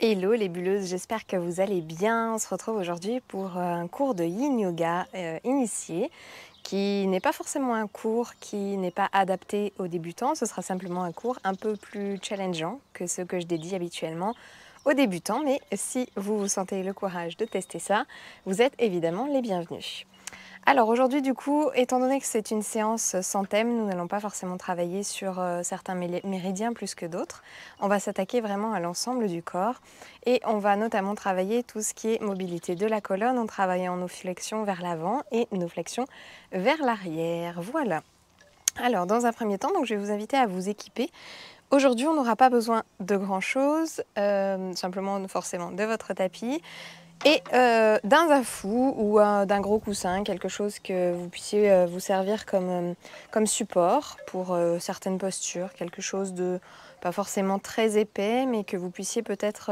Hello les bulleuses, j'espère que vous allez bien. On se retrouve aujourd'hui pour un cours de Yin Yoga initié qui n'est pas forcément un cours qui n'est pas adapté aux débutants. Ce sera simplement un cours un peu plus challengeant que ce que je dédie habituellement aux débutants. Mais si vous sentez le courage de tester ça, vous êtes évidemment les bienvenus. Alors aujourd'hui du coup, étant donné que c'est une séance sans thème, nous n'allons pas forcément travailler sur certains méridiens plus que d'autres. On va s'attaquer vraiment à l'ensemble du corps et on va notamment travailler tout ce qui est mobilité de la colonne en travaillant nos flexions vers l'avant et nos flexions vers l'arrière. Voilà. Alors dans un premier temps, donc, je vais vous inviter à vous équiper. Aujourd'hui, on n'aura pas besoin de grand chose, simplement forcément de votre tapis. Et d'un zafou ou d'un gros coussin, quelque chose que vous puissiez vous servir comme support pour certaines postures, quelque chose de pas forcément très épais, mais que vous puissiez peut-être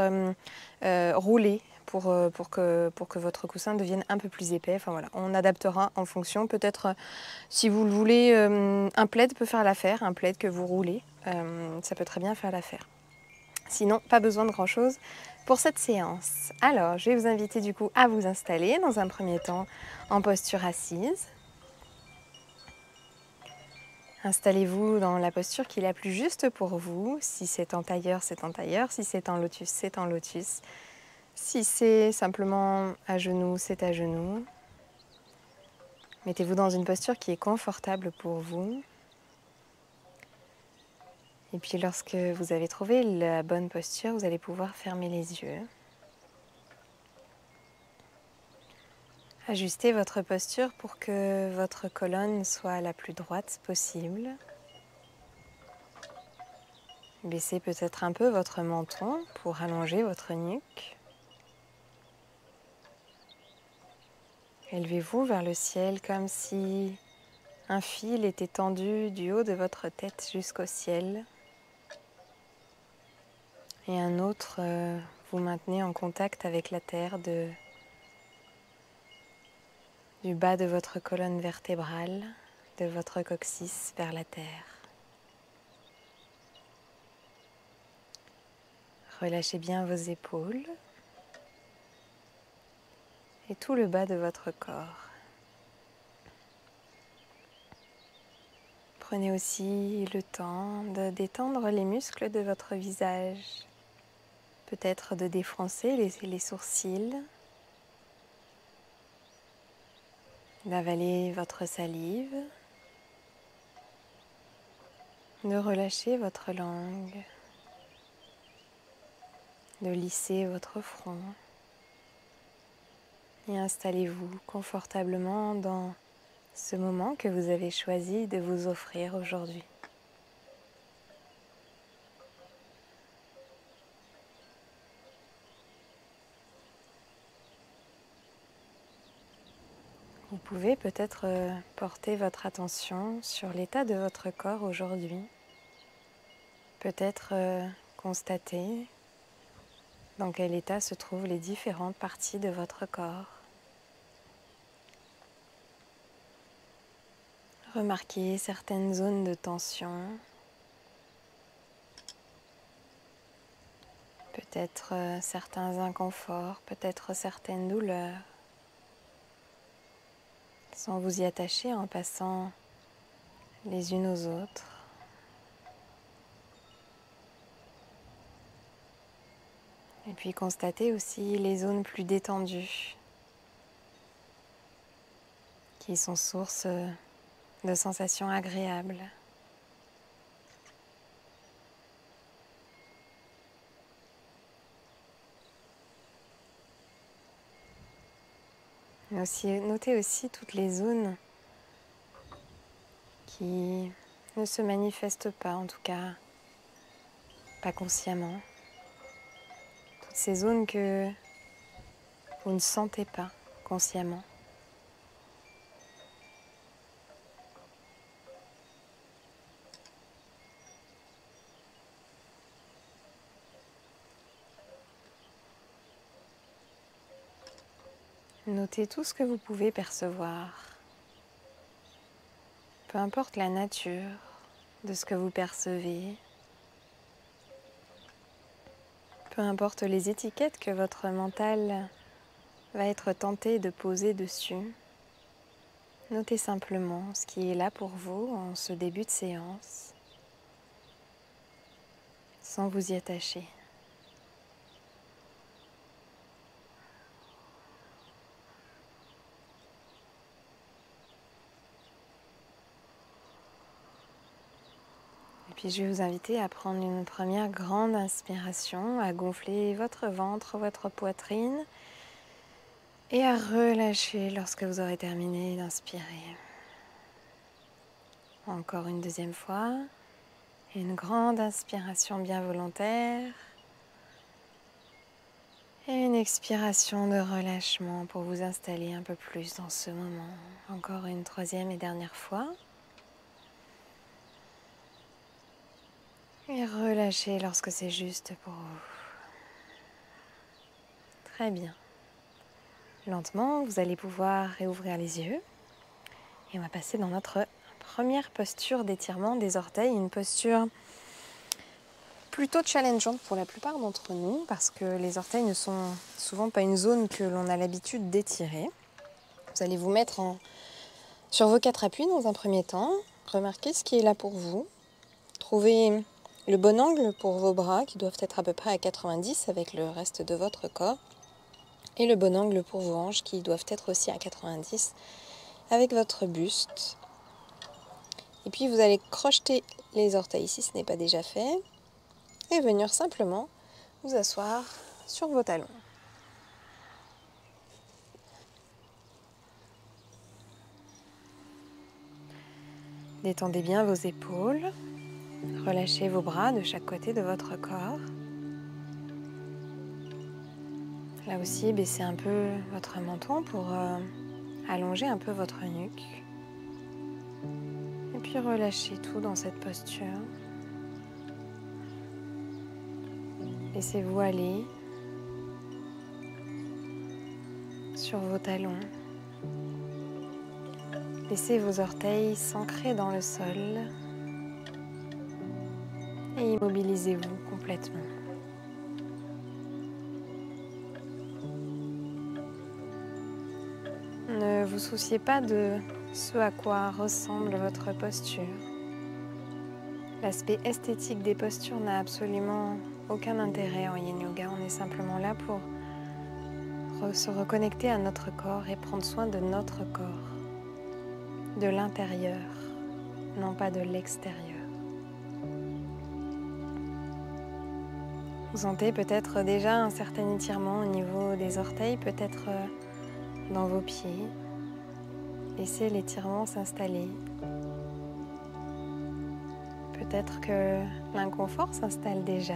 rouler pour que votre coussin devienne un peu plus épais. Enfin voilà, on adaptera en fonction. Peut-être, si vous le voulez, un plaid peut faire l'affaire, un plaid que vous roulez, ça peut très bien faire l'affaire. Sinon, pas besoin de grand-chose pour cette séance. Alors, je vais vous inviter du coup à vous installer dans un premier temps en posture assise. Installez-vous dans la posture qui est la plus juste pour vous. Si c'est en tailleur, c'est en tailleur. Si c'est en lotus, c'est en lotus. Si c'est simplement à genoux, c'est à genoux. Mettez-vous dans une posture qui est confortable pour vous. Et puis lorsque vous avez trouvé la bonne posture, vous allez pouvoir fermer les yeux. Ajustez votre posture pour que votre colonne soit la plus droite possible. Baissez peut-être un peu votre menton pour allonger votre nuque. Élevez-vous vers le ciel comme si un fil était tendu du haut de votre tête jusqu'au ciel. Et un autre, vous maintenez en contact avec la terre du bas de votre colonne vertébrale, de votre coccyx vers la terre. Relâchez bien vos épaules et tout le bas de votre corps. Prenez aussi le temps de détendre les muscles de votre visage, peut-être de défroncer les sourcils, d'avaler votre salive, de relâcher votre langue, de lisser votre front et installez-vous confortablement dans ce moment que vous avez choisi de vous offrir aujourd'hui. Vous pouvez peut-être porter votre attention sur l'état de votre corps aujourd'hui. Peut-être constater dans quel état se trouvent les différentes parties de votre corps. Remarquez certaines zones de tension. Peut-être certains inconforts, peut-être certaines douleurs. Sans vous y attacher en passant les unes aux autres. Et puis constatez aussi les zones plus détendues qui sont source de sensations agréables. Notez aussi toutes les zones qui ne se manifestent pas, en tout cas pas consciemment. Toutes ces zones que vous ne sentez pas consciemment. Notez tout ce que vous pouvez percevoir. Peu importe la nature de ce que vous percevez. Peu importe les étiquettes que votre mental va être tenté de poser dessus, notez simplement ce qui est là pour vous en ce début de séance, sans vous y attacher. Et puis je vais vous inviter à prendre une première grande inspiration, à gonfler votre ventre, votre poitrine et à relâcher lorsque vous aurez terminé d'inspirer. Encore une deuxième fois, une grande inspiration bien volontaire et une expiration de relâchement pour vous installer un peu plus dans ce moment. Encore une troisième et dernière fois. Et relâchez lorsque c'est juste pour vous. Très bien. Lentement, vous allez pouvoir réouvrir les yeux. Et on va passer dans notre première posture d'étirement des orteils. Une posture plutôt challengeante pour la plupart d'entre nous parce que les orteils ne sont souvent pas une zone que l'on a l'habitude d'étirer. Vous allez vous mettre sur vos 4 appuis dans un premier temps. Remarquez ce qui est là pour vous. Trouvez le bon angle pour vos bras qui doivent être à peu près à 90 avec le reste de votre corps. Et le bon angle pour vos hanches qui doivent être aussi à 90 avec votre buste. Et puis vous allez crocheter les orteils si ce n'est pas déjà fait. Et venir simplement vous asseoir sur vos talons. Détendez bien vos épaules. Relâchez vos bras de chaque côté de votre corps. Là aussi, baissez un peu votre menton pour allonger un peu votre nuque. Et puis relâchez tout dans cette posture. Laissez-vous aller sur vos talons. Laissez vos orteils s'ancrer dans le sol et immobilisez-vous complètement. Ne vous souciez pas de ce à quoi ressemble votre posture. L'aspect esthétique des postures n'a absolument aucun intérêt en Yin Yoga. On est simplement là pour se reconnecter à notre corps et prendre soin de notre corps, de l'intérieur, non pas de l'extérieur. Vous sentez peut-être déjà un certain étirement au niveau des orteils, peut-être dans vos pieds. Laissez l'étirement s'installer. Peut-être que l'inconfort s'installe déjà.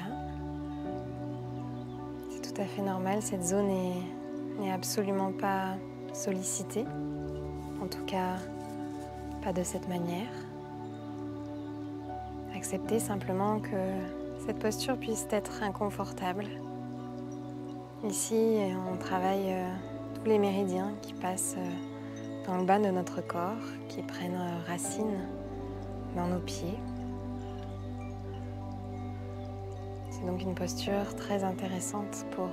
C'est tout à fait normal, cette zone n'est absolument pas sollicitée. En tout cas, pas de cette manière. Acceptez simplement que cette posture puisse être inconfortable. Ici, on travaille tous les méridiens qui passent dans le bas de notre corps, qui prennent racine dans nos pieds. C'est donc une posture très intéressante pour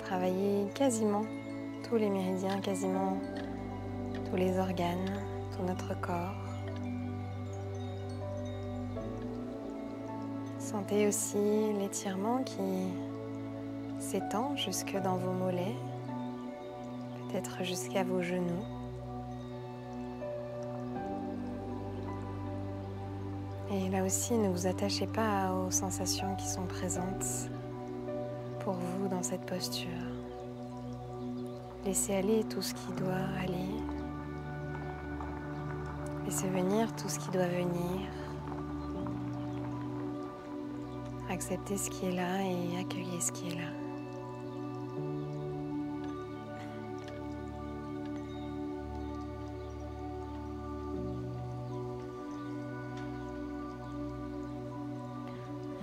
travailler quasiment tous les méridiens, quasiment tous les organes, tout notre corps. Sentez aussi l'étirement qui s'étend jusque dans vos mollets, peut-être jusqu'à vos genoux. Et là aussi, ne vous attachez pas aux sensations qui sont présentes pour vous dans cette posture. Laissez aller tout ce qui doit aller. Laissez venir tout ce qui doit venir. Acceptez ce qui est là et accueillez ce qui est là.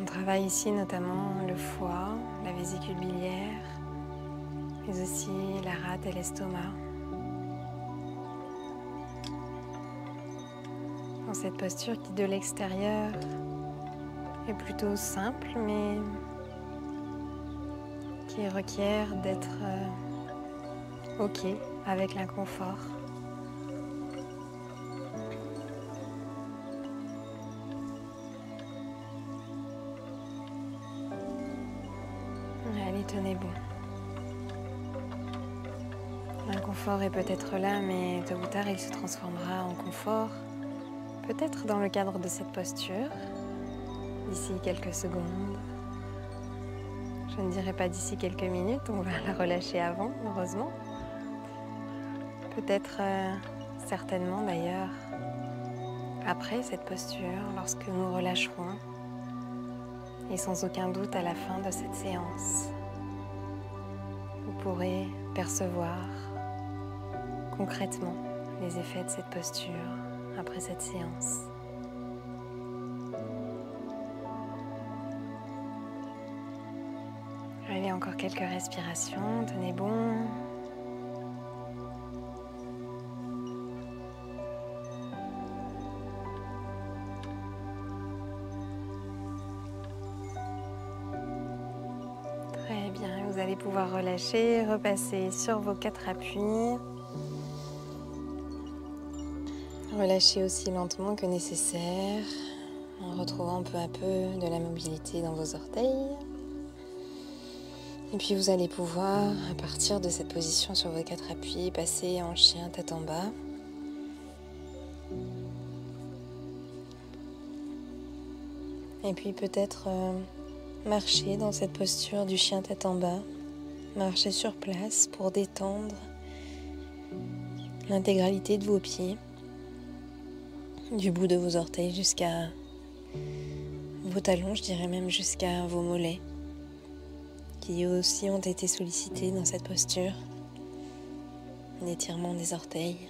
On travaille ici notamment le foie, la vésicule biliaire, mais aussi la rate et l'estomac. Dans cette posture qui de l'extérieur est plutôt simple, mais qui requiert d'être OK avec l'inconfort. Allez, tenez bon. L'inconfort est peut-être là, mais tôt ou tard, il se transformera en confort. Peut-être dans le cadre de cette posture, d'ici quelques secondes. Je ne dirais pas d'ici quelques minutes, on va la relâcher avant, heureusement. Peut-être, certainement d'ailleurs, après cette posture, lorsque nous relâcherons, et sans aucun doute à la fin de cette séance, vous pourrez percevoir concrètement les effets de cette posture après cette séance. Allez, encore quelques respirations, tenez bon. Très bien, vous allez pouvoir relâcher, repasser sur vos 4 appuis. Relâchez aussi lentement que nécessaire, en retrouvant peu à peu de la mobilité dans vos orteils. Et puis vous allez pouvoir, à partir de cette position sur vos 4 appuis, passer en chien tête en bas. Et puis peut-être marcher dans cette posture du chien tête en bas, marcher sur place pour détendre l'intégralité de vos pieds, du bout de vos orteils jusqu'à vos talons, je dirais même jusqu'à vos mollets, qui aussi ont été sollicités dans cette posture, l'étirement des orteils.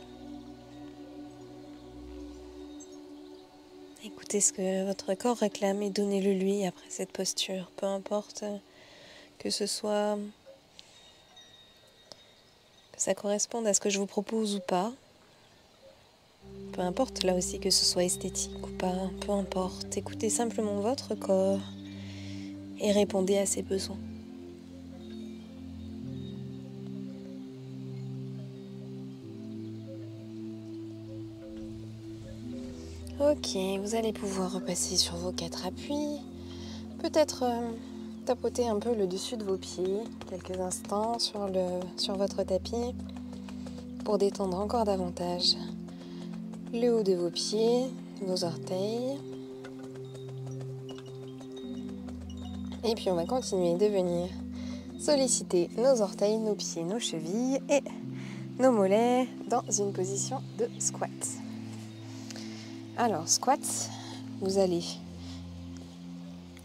Écoutez ce que votre corps réclame et donnez-le lui après cette posture, peu importe que ce soit, que ça corresponde à ce que je vous propose ou pas. Peu importe là aussi que ce soit esthétique ou pas, peu importe. Écoutez simplement votre corps et répondez à ses besoins. Ok, vous allez pouvoir repasser sur vos 4 appuis. Peut-être tapoter un peu le dessus de vos pieds quelques instants sur votre tapis pour détendre encore davantage le haut de vos pieds, vos orteils. Et puis on va continuer de venir solliciter nos orteils, nos pieds, nos chevilles et nos mollets dans une position de squat. Alors squat, vous allez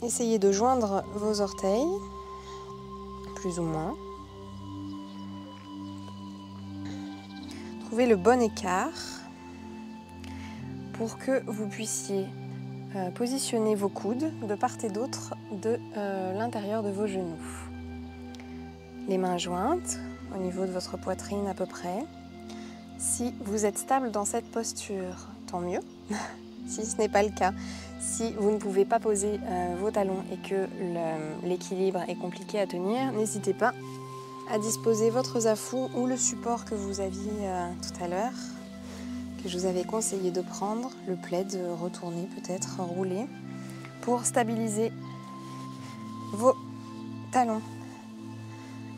essayer de joindre vos orteils, plus ou moins. Trouvez le bon écart pour que vous puissiez positionner vos coudes de part et d'autre de l'intérieur de vos genoux. Les mains jointes au niveau de votre poitrine à peu près. Si vous êtes stable dans cette posture, tant mieux. Si ce n'est pas le cas, si vous ne pouvez pas poser vos talons et que l'équilibre est compliqué à tenir, n'hésitez pas à disposer votre zafou ou le support que vous aviez tout à l'heure, que je vous avais conseillé de prendre, le plaid retourné peut-être, roulé, pour stabiliser vos talons.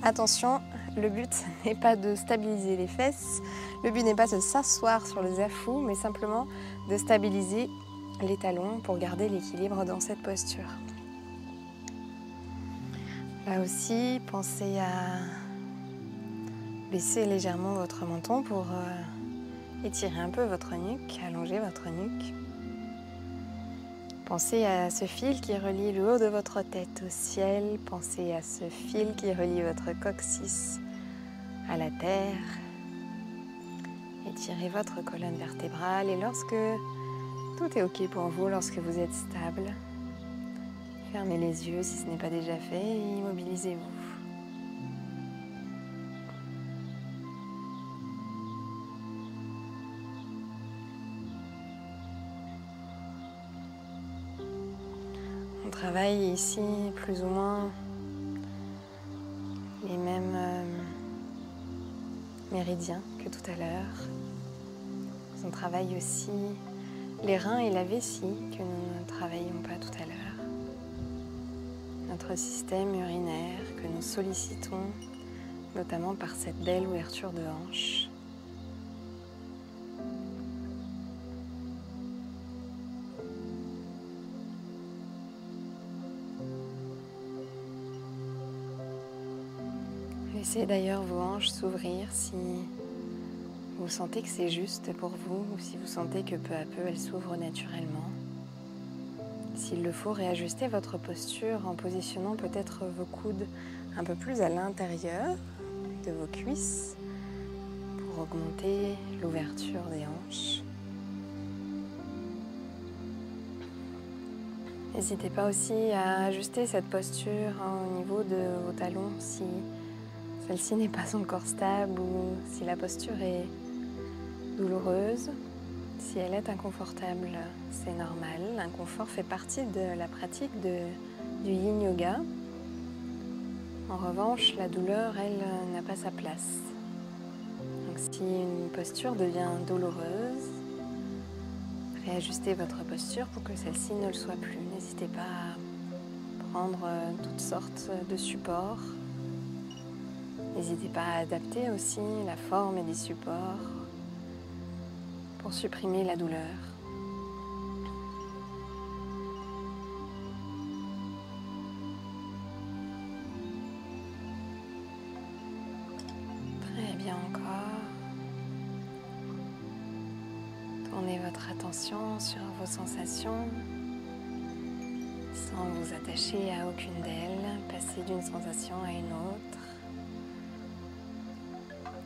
Attention, le but n'est pas de stabiliser les fesses, le but n'est pas de s'asseoir sur le zafou, mais simplement de stabiliser les talons pour garder l'équilibre dans cette posture. Là aussi, pensez à baisser légèrement votre menton pour étirer un peu votre nuque, allonger votre nuque. Pensez à ce fil qui relie le haut de votre tête au ciel. Pensez à ce fil qui relie votre coccyx à la terre. Étirez votre colonne vertébrale et lorsque tout est OK pour vous, lorsque vous êtes stable, fermez les yeux si ce n'est pas déjà fait et immobilisez-vous. On travaille ici plus ou moins méridiens que tout à l'heure. On travaille aussi les reins et la vessie que nous ne travaillions pas tout à l'heure. Notre système urinaire que nous sollicitons, notamment par cette belle ouverture de hanche. Laissez d'ailleurs vos hanches s'ouvrir si vous sentez que c'est juste pour vous ou si vous sentez que peu à peu elles s'ouvrent naturellement. S'il le faut, réajustez votre posture en positionnant peut-être vos coudes un peu plus à l'intérieur de vos cuisses pour augmenter l'ouverture des hanches. N'hésitez pas aussi à ajuster cette posture au niveau de vos talons si celle-ci n'est pas encore stable ou si la posture est douloureuse. Si elle est inconfortable, c'est normal. L'inconfort fait partie de la pratique du yin yoga. En revanche, la douleur, elle, n'a pas sa place. Donc si une posture devient douloureuse, réajustez votre posture pour que celle-ci ne le soit plus. N'hésitez pas à prendre toutes sortes de supports. N'hésitez pas à adapter aussi la forme et des supports pour supprimer la douleur. Très bien encore. Tournez votre attention sur vos sensations sans vous attacher à aucune d'elles. Passez d'une sensation à une autre.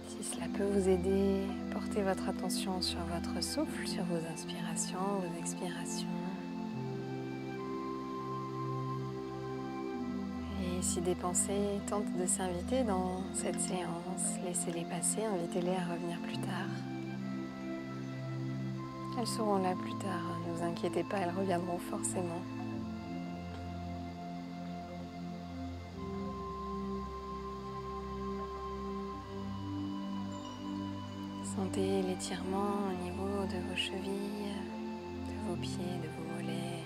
Si cela peut vous aider, portez votre attention sur votre souffle, sur vos inspirations, vos expirations. Et si des pensées tentent de s'inviter dans cette séance, laissez-les passer, invitez-les à revenir plus tard. Elles seront là plus tard, ne vous inquiétez pas, elles reviendront forcément. Sentez l'étirement au niveau de vos chevilles, de vos pieds, de vos mollets.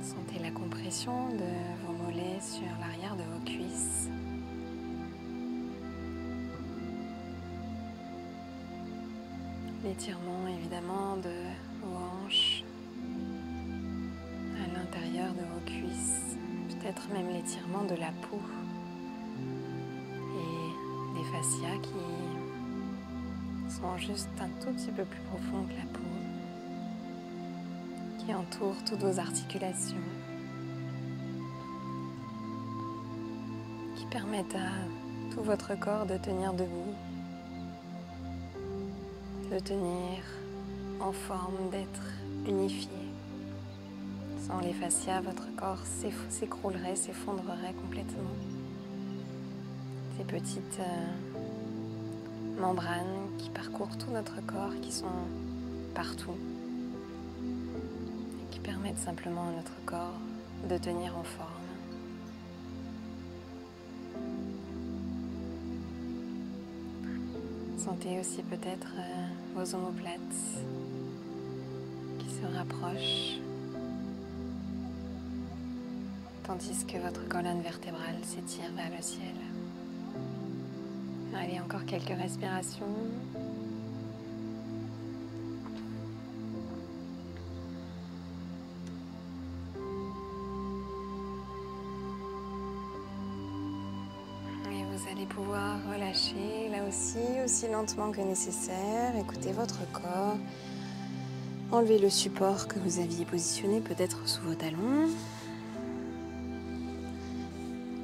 Sentez la compression de vos mollets sur l'arrière de vos cuisses. L'étirement évidemment de vos hanches à l'intérieur de vos cuisses. Peut-être même l'étirement de la peau et des fascias qui sont juste un tout petit peu plus profonds que la peau, qui entourent toutes vos articulations, qui permettent à tout votre corps de tenir debout, de tenir en forme, d'être unifié. Sans les fascias, votre corps s'écroulerait, s'effondrerait complètement. Ces petites membranes qui parcourent tout notre corps, qui sont partout, et qui permettent simplement à notre corps de tenir en forme. Sentez aussi peut-être vos omoplates qui se rapprochent, tandis que votre colonne vertébrale s'étire vers le ciel. Allez, encore quelques respirations. Et vous allez pouvoir relâcher, là aussi lentement que nécessaire. Écoutez votre corps. Enlevez le support que vous aviez positionné peut-être sous vos talons.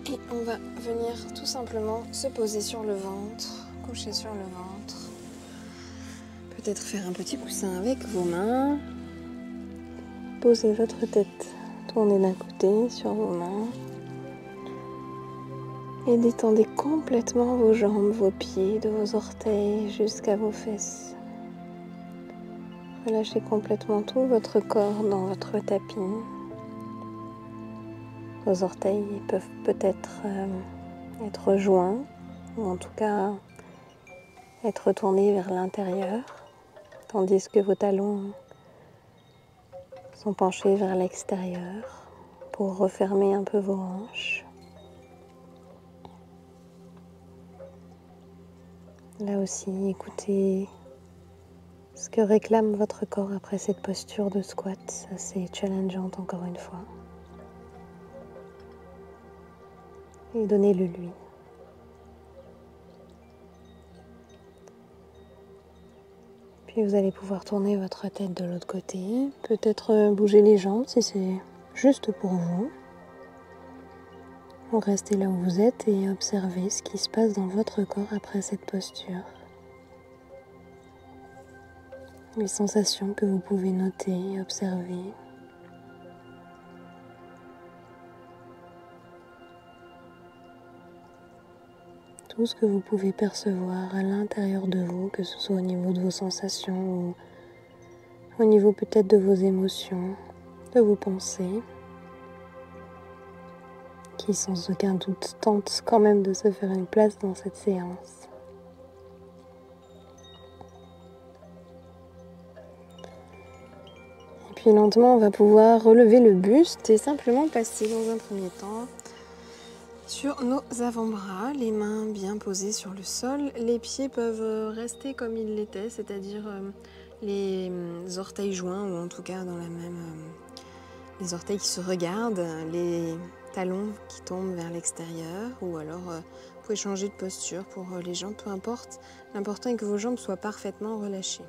Et on va venir tout simplement se poser sur le ventre, coucher sur le ventre. Peut-être faire un petit coussin avec vos mains. Posez votre tête, tournez d'un côté sur vos mains. Et détendez complètement vos jambes, vos pieds, de vos orteils jusqu'à vos fesses. Relâchez complètement tout votre corps dans votre tapis. Vos orteils peuvent peut-être être joints, ou en tout cas être tourné vers l'intérieur, tandis que vos talons sont penchés vers l'extérieur pour refermer un peu vos hanches. Là aussi, écoutez ce que réclame votre corps après cette posture de squat, assez challengeante encore une fois. Et donnez-le lui. Puis vous allez pouvoir tourner votre tête de l'autre côté, peut-être bouger les jambes si c'est juste pour vous. Ou restez là où vous êtes et observez ce qui se passe dans votre corps après cette posture. Les sensations que vous pouvez noter et observer. Tout ce que vous pouvez percevoir à l'intérieur de vous, que ce soit au niveau de vos sensations ou au niveau peut-être de vos émotions, de vos pensées, qui sans aucun doute tentent quand même de se faire une place dans cette séance. Et puis lentement, on va pouvoir relever le buste et simplement passer dans un premier temps sur nos avant-bras, les mains bien posées sur le sol. Les pieds peuvent rester comme ils l'étaient, c'est-à-dire les orteils joints, ou en tout cas dans la même... les orteils qui se regardent, les talons qui tombent vers l'extérieur, ou alors vous pouvez changer de posture pour les jambes, peu importe. L'important est que vos jambes soient parfaitement relâchées.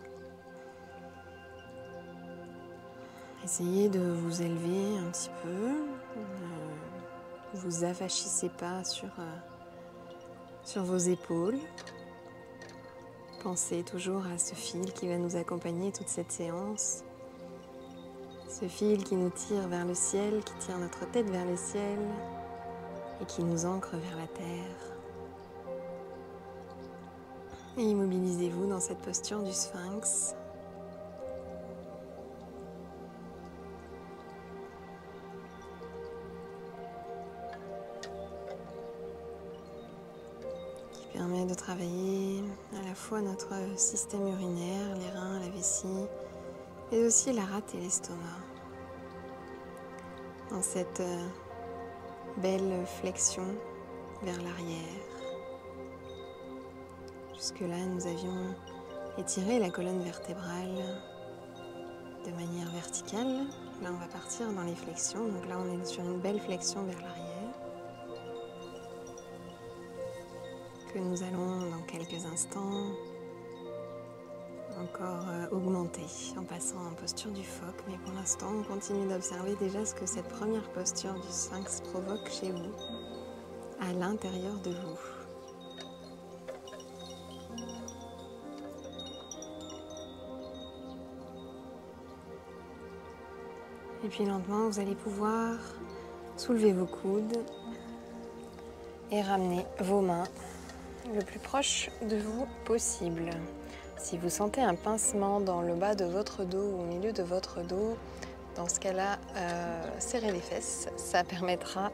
Essayez de vous élever un petit peu. Ne vous affachissez pas sur vos épaules. Pensez toujours à ce fil qui va nous accompagner toute cette séance. Ce fil qui nous tire vers le ciel, qui tire notre tête vers le ciel et qui nous ancre vers la terre. Et immobilisez-vous dans cette posture du sphinx. Qui permet de travailler à la fois notre système urinaire, les reins, la vessie, et aussi la rate et l'estomac. Dans cette belle flexion vers l'arrière. Jusque-là, nous avions étiré la colonne vertébrale de manière verticale. Là, on va partir dans les flexions. Donc là, on est sur une belle flexion vers l'arrière. Que nous allons, dans quelques instants, encore augmenter en passant en posture du phoque. Mais pour l'instant, on continue d'observer déjà ce que cette première posture du sphinx provoque chez vous, à l'intérieur de vous. Et puis lentement, vous allez pouvoir soulever vos coudes et ramener vos mains le plus proche de vous possible. Si vous sentez un pincement dans le bas de votre dos ou au milieu de votre dos, dans ce cas-là, serrez les fesses. Ça permettra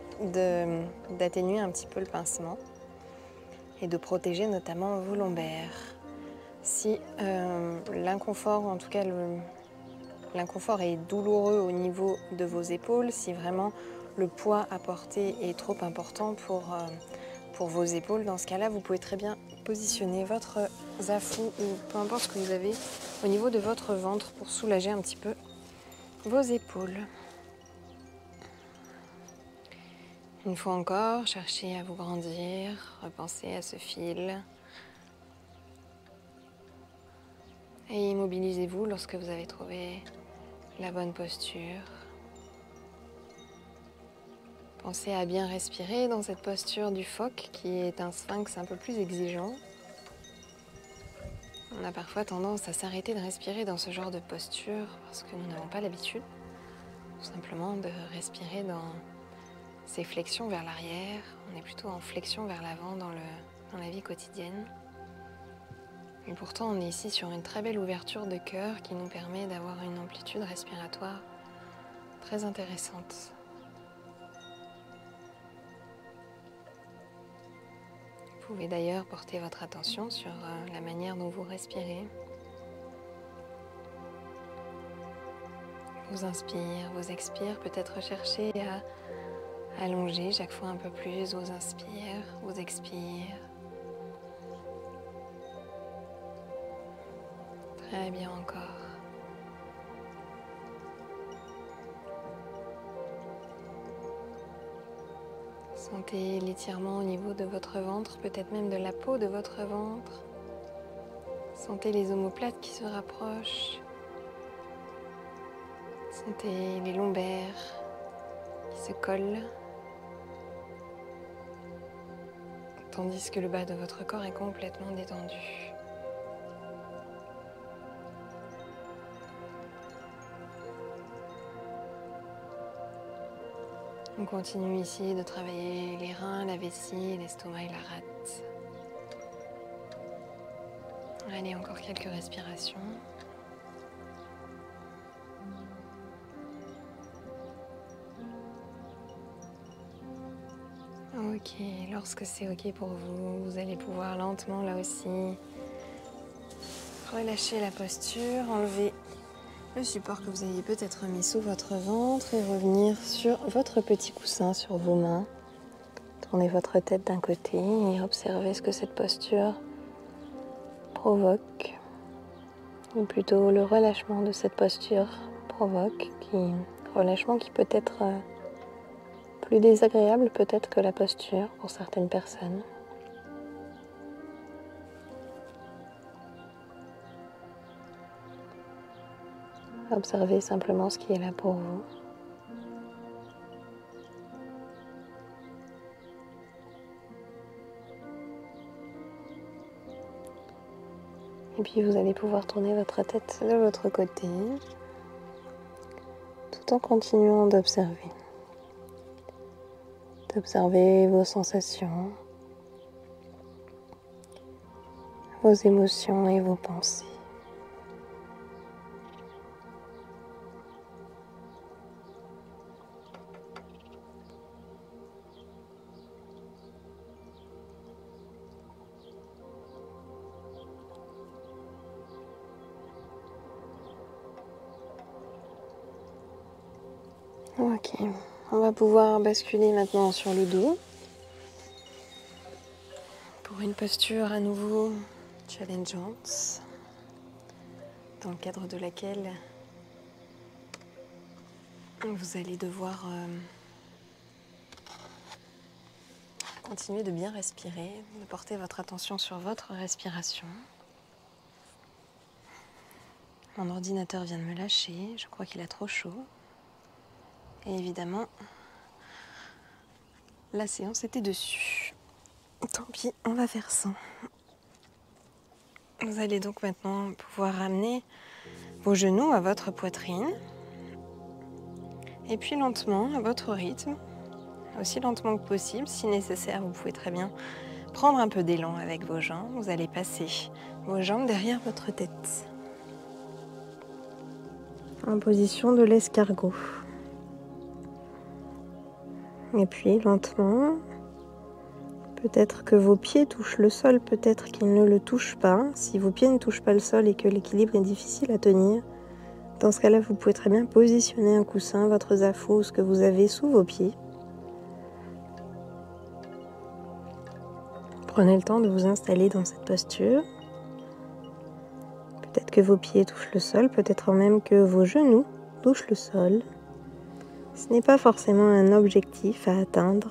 d'atténuer un petit peu le pincement et de protéger notamment vos lombaires. Si l'inconfort, en tout cas l'inconfort est douloureux au niveau de vos épaules, si vraiment le poids à porter est trop important pour vos épaules, dans ce cas-là, vous pouvez très bien positionner votre zafou ou peu importe ce que vous avez au niveau de votre ventre pour soulager un petit peu vos épaules. Une fois encore, cherchez à vous grandir, repensez à ce fil. Et immobilisez-vous lorsque vous avez trouvé la bonne posture. Pensez à bien respirer dans cette posture du phoque qui est un sphinx un peu plus exigeant. On a parfois tendance à s'arrêter de respirer dans ce genre de posture parce que nous n'avons pas l'habitude, tout simplement de respirer dans ces flexions vers l'arrière. On est plutôt en flexion vers l'avant dans la vie quotidienne. Et pourtant, on est ici sur une très belle ouverture de cœur qui nous permet d'avoir une amplitude respiratoire très intéressante. Vous pouvez d'ailleurs porter votre attention sur la manière dont vous respirez. Vos inspires, vos expires, peut-être chercher à allonger chaque fois un peu plus vos inspires, vos expires. Très bien encore. Sentez l'étirement au niveau de votre ventre, peut-être même de la peau de votre ventre. Sentez les omoplates qui se rapprochent. Sentez les lombaires qui se collent. Tandis que le bas de votre corps est complètement détendu. On continue ici de travailler les reins, la vessie, l'estomac et la rate. Allez, encore quelques respirations. Ok, lorsque c'est ok pour vous, vous allez pouvoir lentement là aussi relâcher la posture, enlever le support que vous aviez peut-être mis sous votre ventre et revenir sur votre petit coussin sur vos mains. Tournez votre tête d'un côté et observez ce que cette posture provoque, ou plutôt le relâchement de cette posture provoque, relâchement qui peut être plus désagréable peut-être que la posture pour certaines personnes. Observez simplement ce qui est là pour vous. Et puis vous allez pouvoir tourner votre tête de l'autre côté, tout en continuant d'observer. D'observer vos sensations, vos émotions et vos pensées. Ok, on va pouvoir basculer maintenant sur le dos pour une posture à nouveau challengeante, dans le cadre de laquelle vous allez devoir continuer de bien respirer, de porter votre attention sur votre respiration. Mon ordinateur vient de me lâcher, je crois qu'il a trop chaud. Et évidemment, la séance était dessus. Tant pis, on va faire sans. Vous allez donc maintenant pouvoir ramener vos genoux à votre poitrine. Et puis lentement, à votre rythme, aussi lentement que possible, si nécessaire, vous pouvez très bien prendre un peu d'élan avec vos jambes. Vous allez passer vos jambes derrière votre tête. En position de l'escargot. Et puis lentement, peut-être que vos pieds touchent le sol, peut-être qu'ils ne le touchent pas. Si vos pieds ne touchent pas le sol et que l'équilibre est difficile à tenir, dans ce cas-là, vous pouvez très bien positionner un coussin, votre zafu ou ce que vous avez sous vos pieds. Prenez le temps de vous installer dans cette posture. Peut-être que vos pieds touchent le sol, peut-être même que vos genoux touchent le sol. Ce n'est pas forcément un objectif à atteindre.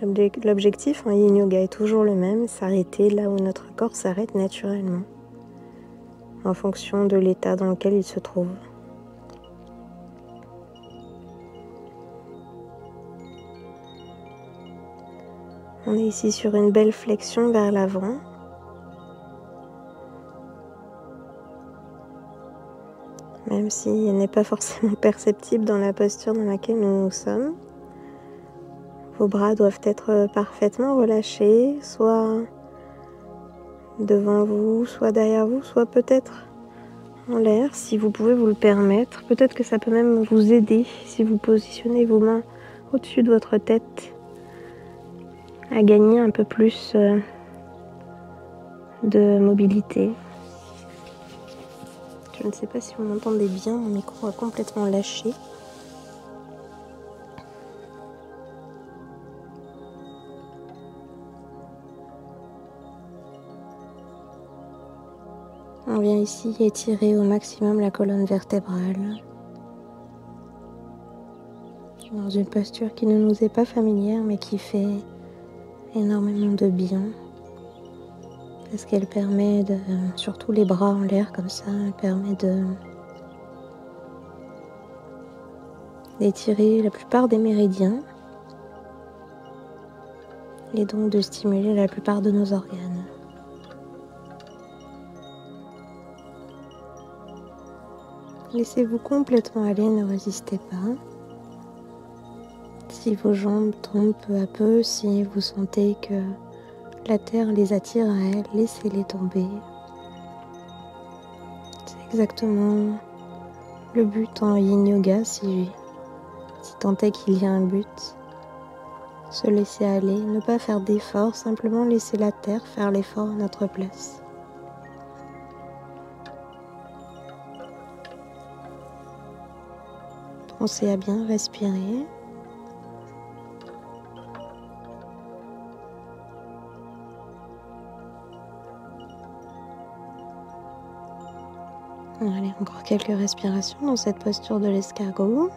L'objectif en yin yoga est toujours le même, s'arrêter là où notre corps s'arrête naturellement, en fonction de l'état dans lequel il se trouve. On est ici sur une belle flexion vers l'avant. Même si elle n'est pas forcément perceptible dans la posture dans laquelle nous sommes. Vos bras doivent être parfaitement relâchés, soit devant vous, soit derrière vous, soit peut-être en l'air, si vous pouvez vous le permettre. Peut-être que ça peut même vous aider si vous positionnez vos mains au-dessus de votre tête, à gagner un peu plus de mobilité. Je ne sais pas si vous m'entendez bien, mon micro a complètement lâché. On vient ici étirer au maximum la colonne vertébrale dans une posture qui ne nous est pas familière mais qui fait énormément de bien parce qu'elle permet de, surtout les bras en l'air comme ça, elle permet d'étirer la plupart des méridiens et donc de stimuler la plupart de nos organes. Laissez-vous complètement aller, ne résistez pas. Si vos jambes tombent peu à peu, si vous sentez que la terre les attire à elle, laissez-les tomber. C'est exactement le but en yin yoga, si tant est qu'il y a un but. Se laisser aller, ne pas faire d'efforts, simplement laisser la terre faire l'effort à notre place. Pensez à bien respirer. Allez, encore quelques respirations dans cette posture de l'escargot.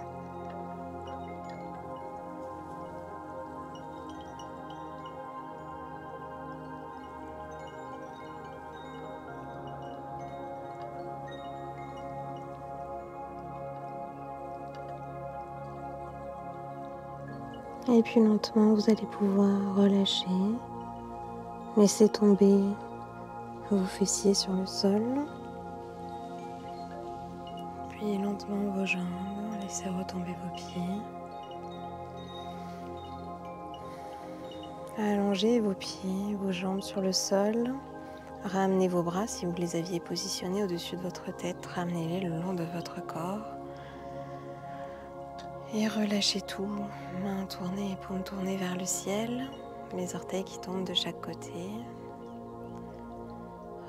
Et puis lentement, vous allez pouvoir relâcher, laisser tomber vos fessiers sur le sol. Puis lentement vos jambes, laissez retomber vos pieds. Allongez vos pieds, vos jambes sur le sol. Ramenez vos bras si vous les aviez positionnés au-dessus de votre tête. Ramenez-les le long de votre corps. Et relâchez tout, mains tournées et paumes tournées vers le ciel, les orteils qui tombent de chaque côté.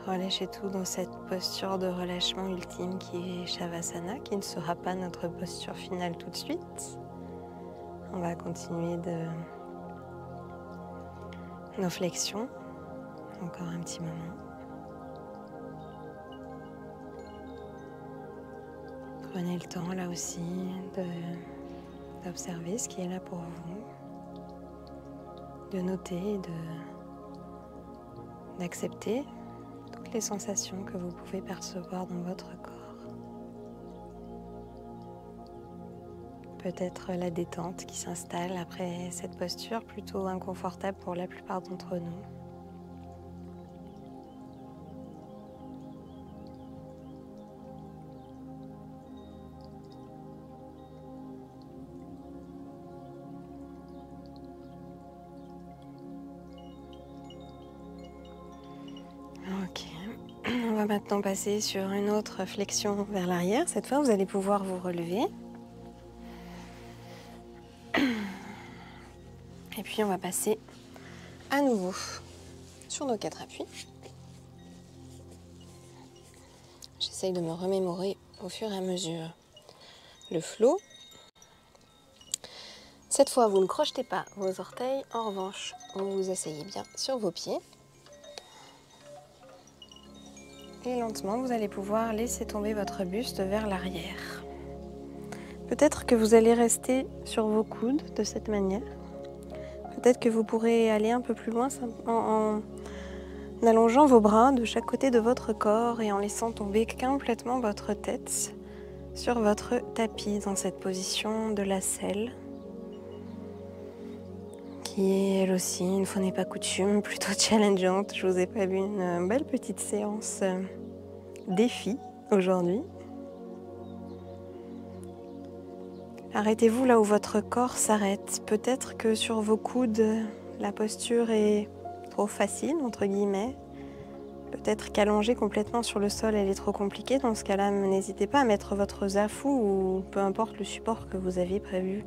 Relâchez tout dans cette posture de relâchement ultime qui est Shavasana, qui ne sera pas notre posture finale tout de suite. On va continuer de nos flexions, encore un petit moment. Prenez le temps là aussi d'observer ce qui est là pour vous, de noter, d'accepter toutes les sensations que vous pouvez percevoir dans votre corps. Peut-être la détente qui s'installe après cette posture plutôt inconfortable pour la plupart d'entre nous. Ok, on va maintenant passer sur une autre flexion vers l'arrière. Cette fois, vous allez pouvoir vous relever. Et puis, on va passer à nouveau sur nos 4 appuis. J'essaye de me remémorer au fur et à mesure le flow. Cette fois, vous ne crochetez pas vos orteils. En revanche, vous vous asseyez bien sur vos pieds. Et lentement, vous allez pouvoir laisser tomber votre buste vers l'arrière. Peut-être que vous allez rester sur vos coudes de cette manière. Peut-être que vous pourrez aller un peu plus loin en allongeant vos bras de chaque côté de votre corps et en laissant tomber complètement votre tête sur votre tapis dans cette position de la selle, qui est elle aussi, une fois n'est pas coutume, plutôt challengeante. Je vous ai prévu une belle petite séance défi aujourd'hui. Arrêtez-vous là où votre corps s'arrête. Peut-être que sur vos coudes, la posture est trop facile, entre guillemets. Peut-être qu'allonger complètement sur le sol, elle est trop compliquée. Dans ce cas-là, n'hésitez pas à mettre votre zafu ou peu importe le support que vous avez prévu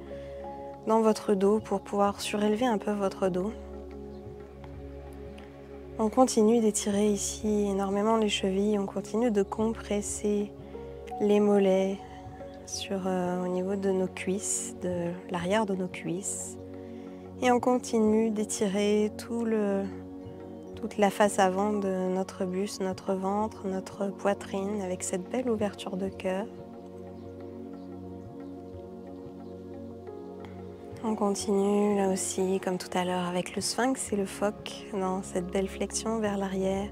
dans votre dos pour pouvoir surélever un peu votre dos. On continue d'étirer ici énormément les chevilles, on continue de compresser les mollets au niveau de nos cuisses, de l'arrière de nos cuisses. Et on continue d'étirer toute la face avant de notre buste, notre ventre, notre poitrine avec cette belle ouverture de cœur. On continue là aussi, comme tout à l'heure, avec le sphinx et le phoque, dans cette belle flexion vers l'arrière,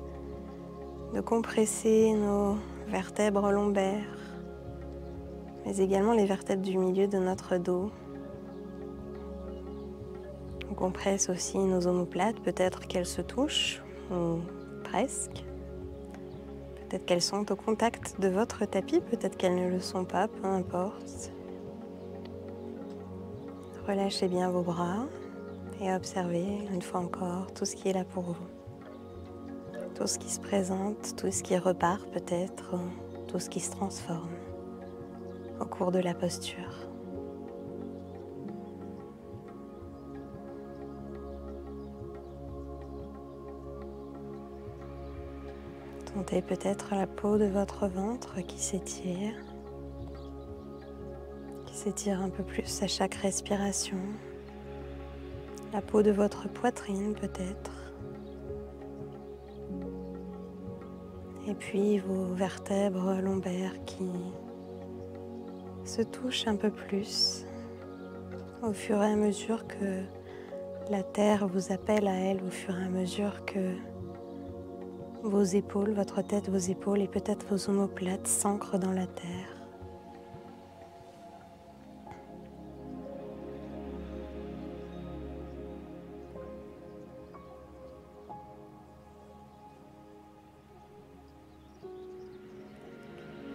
de compresser nos vertèbres lombaires, mais également les vertèbres du milieu de notre dos. On compresse aussi nos omoplates, peut-être qu'elles se touchent, ou presque. Peut-être qu'elles sont au contact de votre tapis, peut-être qu'elles ne le sont pas, peu importe. Relâchez bien vos bras et observez une fois encore tout ce qui est là pour vous. Tout ce qui se présente, tout ce qui repart peut-être, tout ce qui se transforme au cours de la posture. Sentez peut-être la peau de votre ventre qui s'étire un peu plus à chaque respiration. La peau de votre poitrine peut-être. Et puis vos vertèbres lombaires qui se touchent un peu plus au fur et à mesure que la terre vous appelle à elle, au fur et à mesure que vos épaules, votre tête, vos épaules et peut-être vos omoplates s'ancrent dans la terre.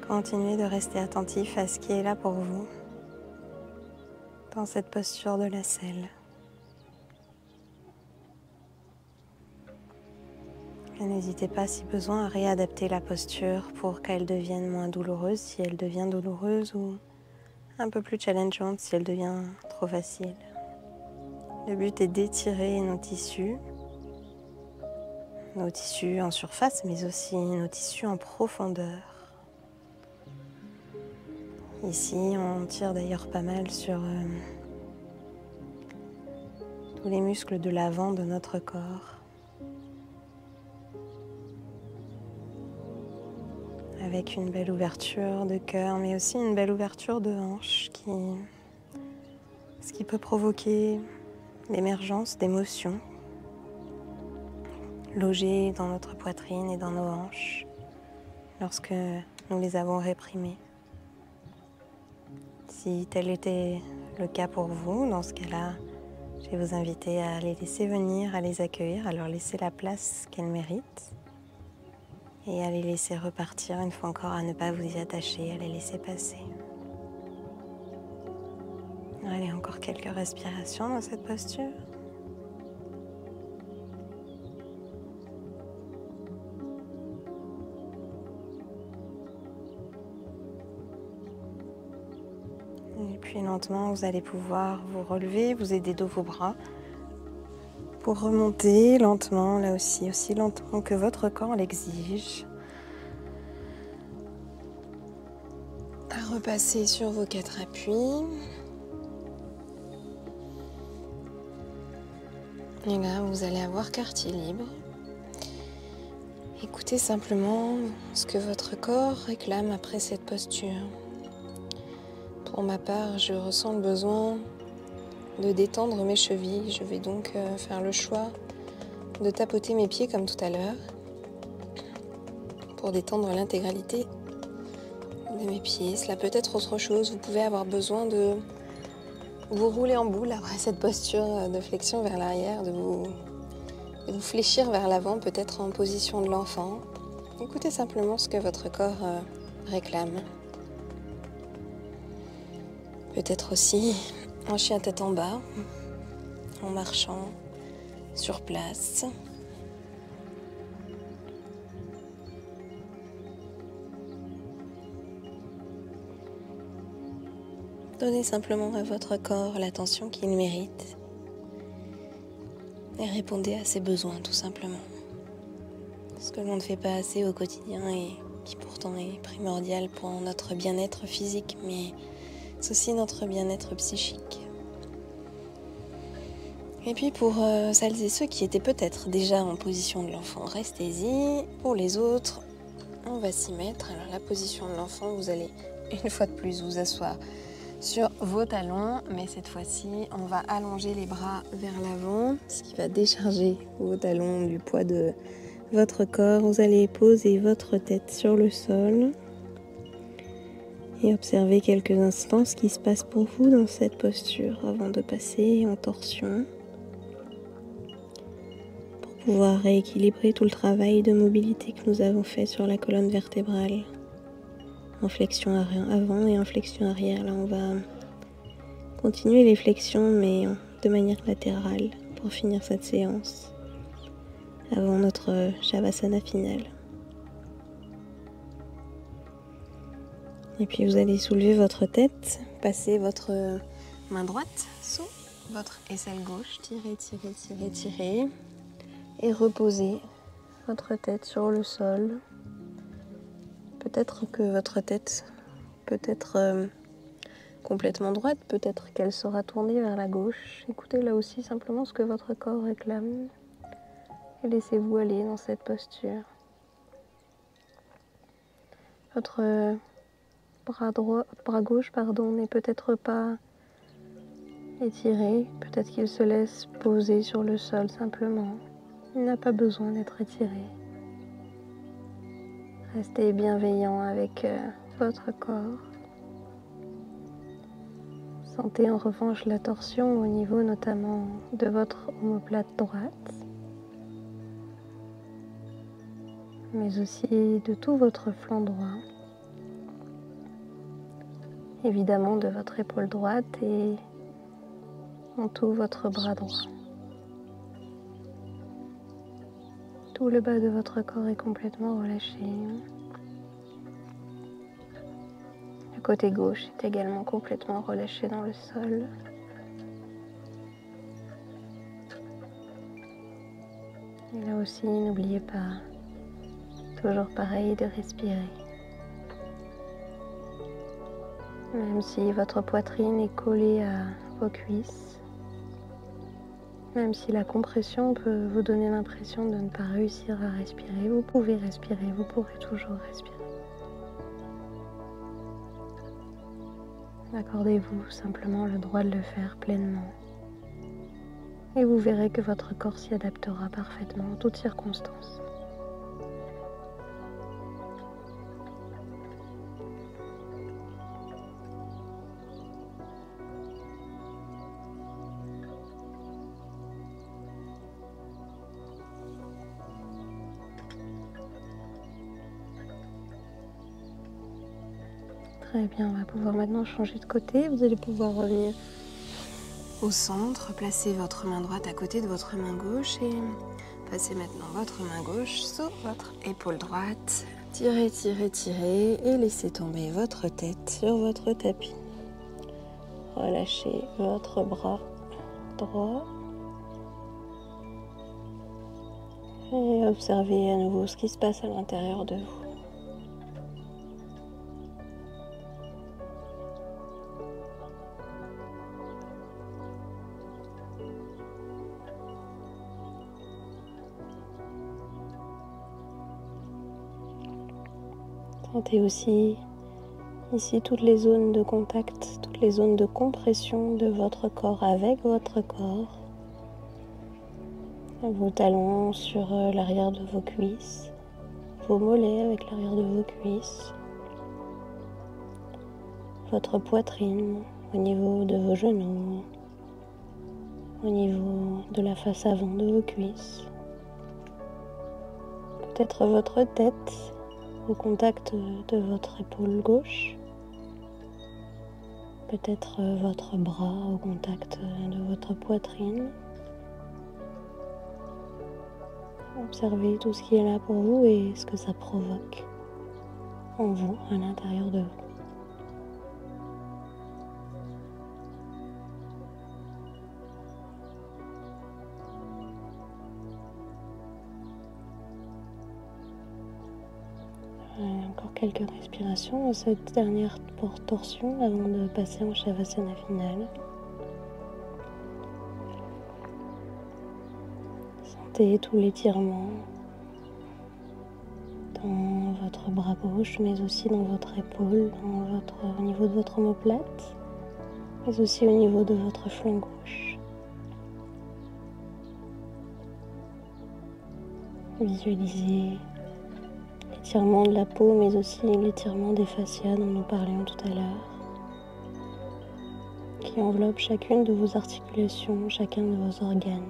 Continuez de rester attentif à ce qui est là pour vous dans cette posture de la selle. Et n'hésitez pas, si besoin, à réadapter la posture pour qu'elle devienne moins douloureuse si elle devient douloureuse ou un peu plus challengeante si elle devient trop facile. Le but est d'étirer nos tissus en surface, mais aussi nos tissus en profondeur. Ici, on tire d'ailleurs pas mal sur tous les muscles de l'avant de notre corps. Avec une belle ouverture de cœur, mais aussi une belle ouverture de hanche, ce qui peut provoquer l'émergence d'émotions logées dans notre poitrine et dans nos hanches lorsque nous les avons réprimées. Si tel était le cas pour vous, dans ce cas-là, je vais vous inviter à les laisser venir, à les accueillir, à leur laisser la place qu'elles méritent et à les laisser repartir une fois encore, à ne pas vous y attacher, à les laisser passer. Allez, encore quelques respirations dans cette posture. Et puis lentement, vous allez pouvoir vous relever, vous aider de vos bras pour remonter lentement, là aussi lentement que votre corps l'exige. À repasser sur vos 4 appuis. Et là, vous allez avoir quartier libre. Écoutez simplement ce que votre corps réclame après cette posture. Pour ma part, je ressens le besoin de détendre mes chevilles. Je vais donc faire le choix de tapoter mes pieds comme tout à l'heure pour détendre l'intégralité de mes pieds. Cela peut être autre chose. Vous pouvez avoir besoin de vous rouler en boule après cette posture de flexion vers l'arrière, de vous fléchir vers l'avant, peut-être en position de l'enfant. Écoutez simplement ce que votre corps réclame. Peut-être aussi en chien tête en bas, en marchant sur place. Donnez simplement à votre corps l'attention qu'il mérite et répondez à ses besoins tout simplement. ce que l'on ne fait pas assez au quotidien et qui pourtant est primordial pour notre bien-être physique, mais c'est aussi notre bien-être psychique. Et puis pour celles et ceux qui étaient peut-être déjà en position de l'enfant, restez-y. Pour les autres, on va s'y mettre. Alors la position de l'enfant, vous allez une fois de plus vous asseoir sur vos talons, mais cette fois-ci, on va allonger les bras vers l'avant, ce qui va décharger vos talons du poids de votre corps. Vous allez poser votre tête sur le sol et observer quelques instants ce qui se passe pour vous dans cette posture avant de passer en torsion pour pouvoir rééquilibrer tout le travail de mobilité que nous avons fait sur la colonne vertébrale. En flexion avant et en flexion arrière. Là, on va continuer les flexions, mais de manière latérale pour finir cette séance avant notre Shavasana finale. Et puis vous allez soulever votre tête, passer votre main droite sous votre aisselle gauche, tirer, tirer, tirer, tirer, et reposer votre tête sur le sol. Peut-être que votre tête peut être complètement droite, peut-être qu'elle sera tournée vers la gauche. Écoutez là aussi simplement ce que votre corps réclame et laissez-vous aller dans cette posture. Votre bras gauche n'est peut-être pas étiré, peut-être qu'il se laisse poser sur le sol simplement. Il n'a pas besoin d'être étiré. Restez bienveillant avec votre corps. Sentez en revanche la torsion au niveau notamment de votre omoplate droite, mais aussi de tout votre flanc droit, évidemment de votre épaule droite et en tout votre bras droit. Tout le bas de votre corps est complètement relâché. Le côté gauche est également complètement relâché dans le sol. Et là aussi, n'oubliez pas, toujours pareil, de respirer. Même si votre poitrine est collée à vos cuisses, même si la compression peut vous donner l'impression de ne pas réussir à respirer, vous pouvez respirer, vous pourrez toujours respirer. Accordez-vous simplement le droit de le faire pleinement. Et vous verrez que votre corps s'y adaptera parfaitement en toutes circonstances. Très bien, on va pouvoir maintenant changer de côté. Vous allez pouvoir revenir au centre, placer votre main droite à côté de votre main gauche et passez maintenant votre main gauche sous votre épaule droite. Tirez, tirez, tirez et laissez tomber votre tête sur votre tapis. Relâchez votre bras droit et observez à nouveau ce qui se passe à l'intérieur de vous. Sentez aussi ici toutes les zones de contact, toutes les zones de compression de votre corps avec votre corps. Vos talons sur l'arrière de vos cuisses, vos mollets avec l'arrière de vos cuisses, votre poitrine au niveau de vos genoux, au niveau de la face avant de vos cuisses. Peut-être votre tête au contact de votre épaule gauche, peut-être votre bras au contact de votre poitrine. Observez tout ce qui est là pour vous et ce que ça provoque en vous, à l'intérieur de vous. quelques respirations dans cette dernière torsion avant de passer en Shavasana finale. Sentez tout l'étirement dans votre bras gauche, mais aussi dans votre épaule, au niveau de votre omoplate, mais aussi au niveau de votre flanc gauche. Visualisez l'étirement de la peau, mais aussi l'étirement des fascias dont nous parlions tout à l'heure, qui enveloppe chacune de vos articulations, chacun de vos organes.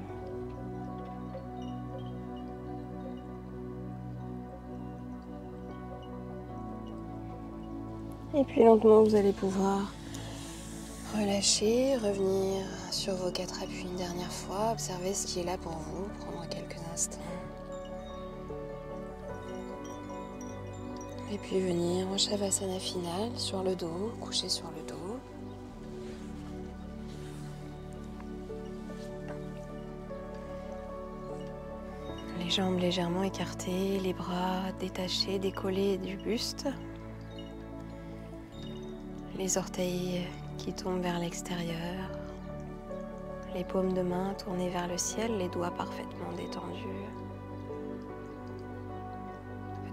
Et puis lentement, vous allez pouvoir relâcher, revenir sur vos 4 appuis une dernière fois, observer ce qui est là pour vous, prendre quelques instants. Et puis venir en Shavasana finale sur le dos, coucher sur le dos. Les jambes légèrement écartées, les bras détachés, décollés du buste. Les orteils qui tombent vers l'extérieur. Les paumes de main tournées vers le ciel, les doigts parfaitement détendus.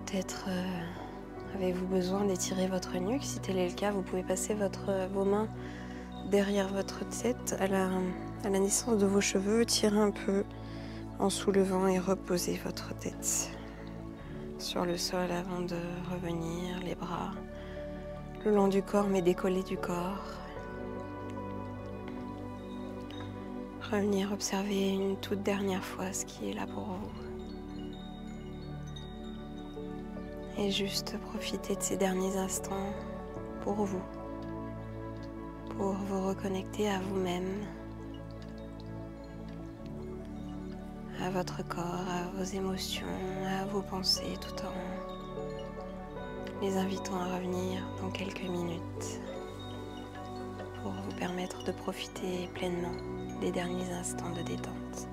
Peut-être avez-vous besoin d'étirer votre nuque. Si tel est le cas, vous pouvez passer vos mains derrière votre tête à la naissance de vos cheveux. Tirez un peu en soulevant et reposez votre tête sur le sol avant de revenir, les bras le long du corps mais décollés du corps. Revenir observer une toute dernière fois ce qui est là pour vous. Et juste profiter de ces derniers instants pour vous reconnecter à vous-même, à votre corps, à vos émotions, à vos pensées, tout en les invitant à revenir dans quelques minutes pour vous permettre de profiter pleinement des derniers instants de détente.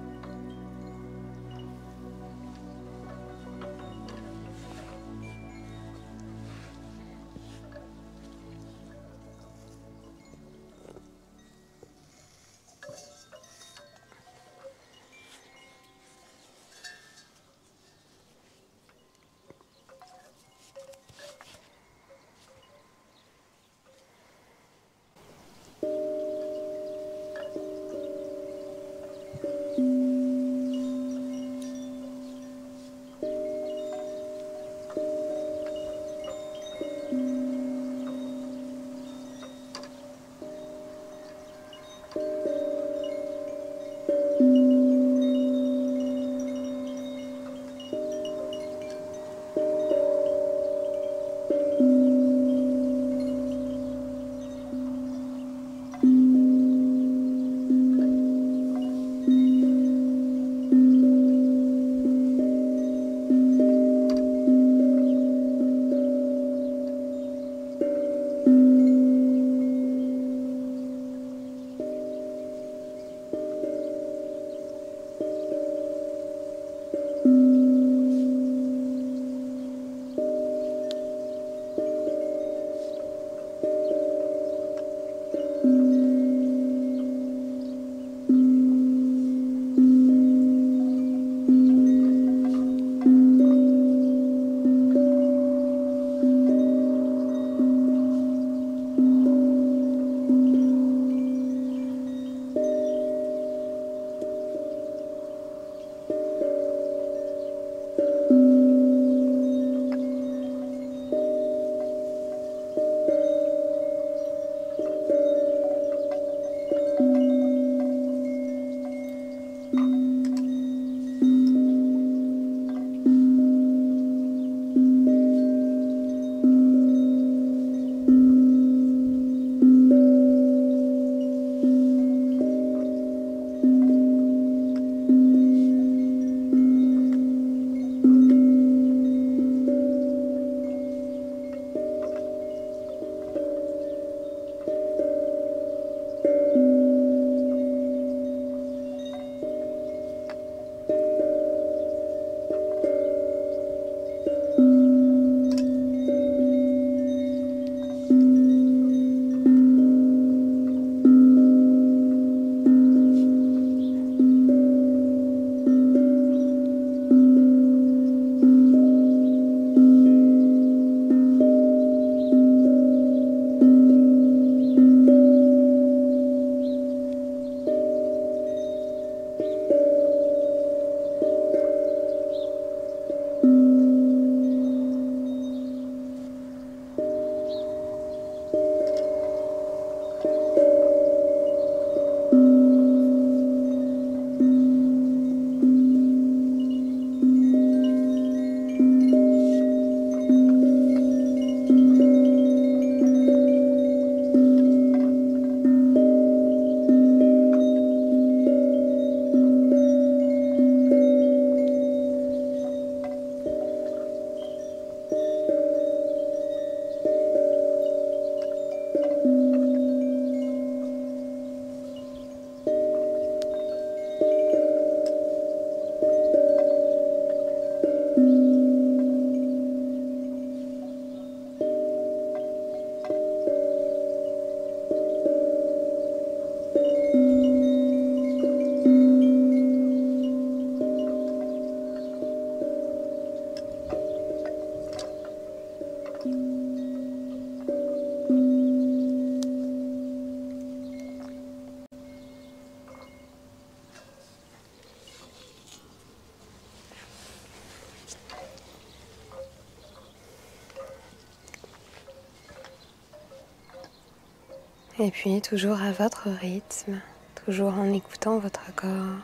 Et puis toujours à votre rythme, toujours en écoutant votre corps,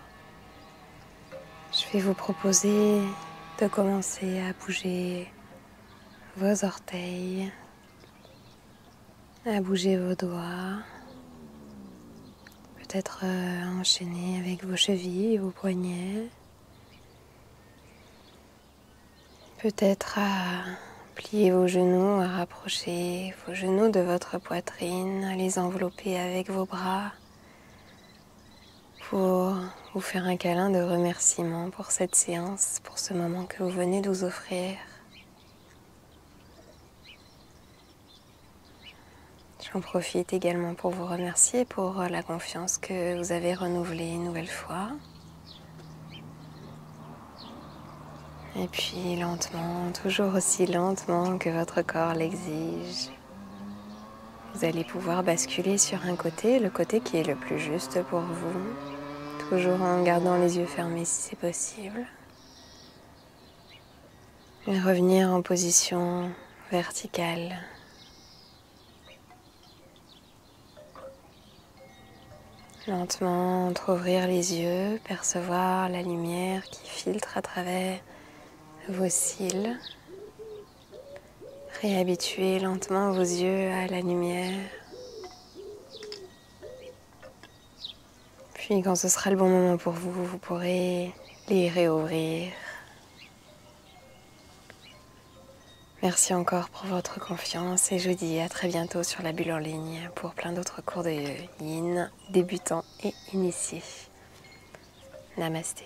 je vais vous proposer de commencer à bouger vos orteils, à bouger vos doigts, peut-être enchaîner avec vos chevilles, vos poignets, peut-être à plier vos genoux, à rapprocher vos genoux de votre poitrine, à les envelopper avec vos bras pour vous faire un câlin de remerciement pour cette séance, pour ce moment que vous venez de vous offrir. J'en profite également pour vous remercier pour la confiance que vous avez renouvelée une nouvelle fois. Et puis lentement, toujours aussi lentement que votre corps l'exige, vous allez pouvoir basculer sur un côté, le côté qui est le plus juste pour vous, toujours en gardant les yeux fermés si c'est possible. Et revenir en position verticale. Lentement entrouvrir les yeux, percevoir la lumière qui filtre à travers vos cils. Réhabituer lentement vos yeux à la lumière. Puis quand ce sera le bon moment pour vous, vous pourrez les réouvrir. Merci encore pour votre confiance et je vous dis à très bientôt sur la bulle en ligne pour plein d'autres cours de Yin, débutants et initiés. Namasté.